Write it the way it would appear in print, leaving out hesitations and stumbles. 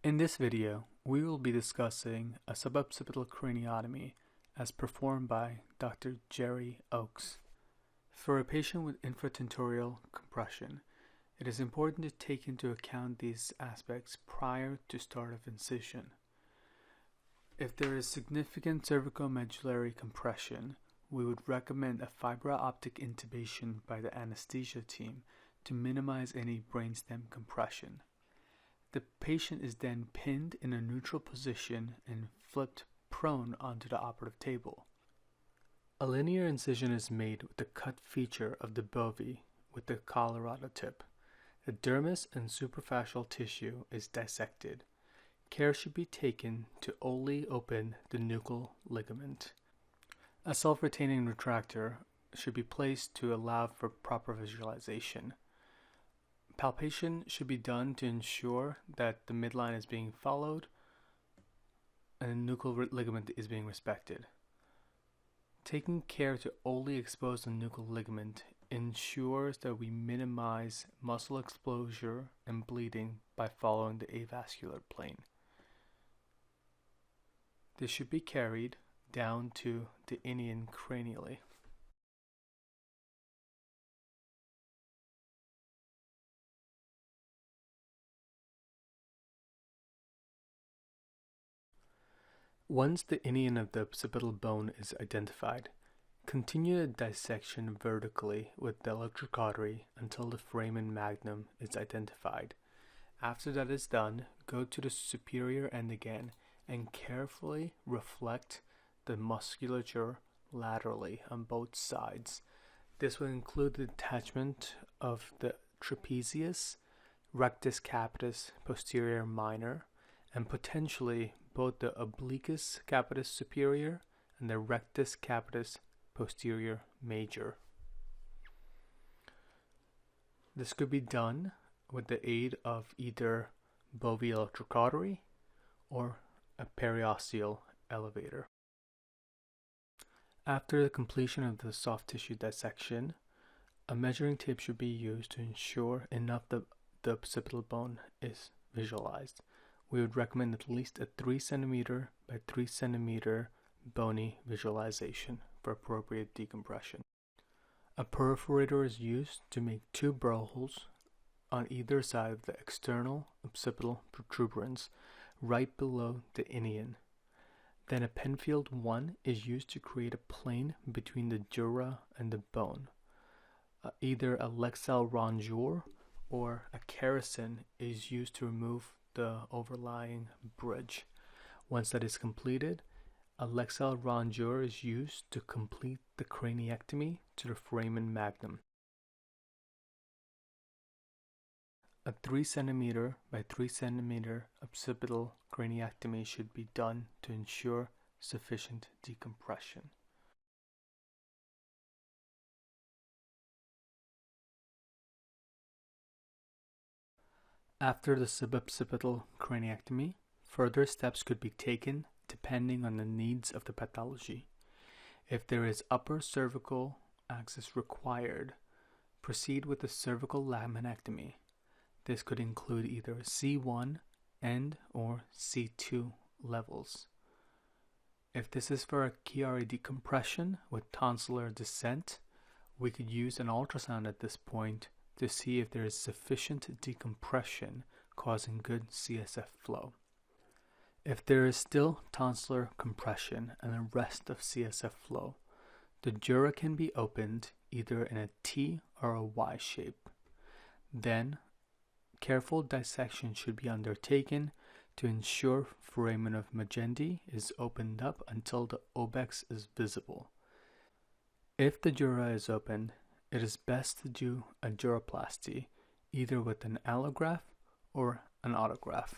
In this video, we will be discussing a suboccipital craniotomy as performed by Dr. Jerry Oakes. For a patient with infratentorial compression, it is important to take into account these aspects prior to start of incision. If there is significant cervicomedullary compression, we would recommend a fiber optic intubation by the anesthesia team to minimize any brainstem compression. The patient is then pinned in a neutral position and flipped prone onto the operative table. A linear incision is made with the cut feature of the bovie with the collarado tip. The dermis and superficial tissue is dissected. Care should be taken to only open the nuchal ligament. A self-retaining retractor should be placed to allow for proper visualization. Palpation should be done to ensure that the midline is being followed and the nuchal ligament is being respected. Taking care to only expose the nuchal ligament ensures that we minimize muscle exposure and bleeding by following the avascular plane. This should be carried down to the inion cranially. Once the inion of the occipital bone is identified, continue the dissection vertically with the electric cautery until the foramen magnum is identified. After that is done, go to the superior end again and carefully reflect the musculature laterally on both sides. This will include the detachment of the trapezius, rectus capitis posterior minor, and potentially both the obliquus capitis superior and the rectus capitis posterior major. This could be done with the aid of either bovie electric cautery or a periosteal elevator. After the completion of the soft tissue dissection, a measuring tape should be used to ensure enough the occipital bone is visualized. We would recommend at least a 3 cm by 3 cm bony visualization for appropriate decompression. A perforator is used to make 2 burr holes on either side of the external occipital protuberance right below the inion. Then a Penfield 1 is used to create a plane between the dura and the bone. Either a Lexel rongeur or a Kerrison is used to remove the overlying bridge. Once that is completed, a Lexel rongeur is used to complete the craniectomy to the foramen magnum. A 3 cm by 3 cm occipital craniectomy should be done to ensure sufficient decompression. After the suboccipital craniectomy, further steps could be taken depending on the needs of the pathology. If there is upper cervical access required, proceed with the cervical laminectomy. This could include either C1 and or C2 levels. If this is for a Chiari decompression with tonsillar descent, we could use an ultrasound at this point to see if there is sufficient decompression causing good CSF flow. If there is still tonsillar compression and a rest of CSF flow, the dura can be opened either in a T or a Y shape. Then, careful dissection should be undertaken to ensure foramen of Magendie is opened up until the obex is visible. If the dura is opened, it is best to do a duroplasty, either with an allograft or an autograft.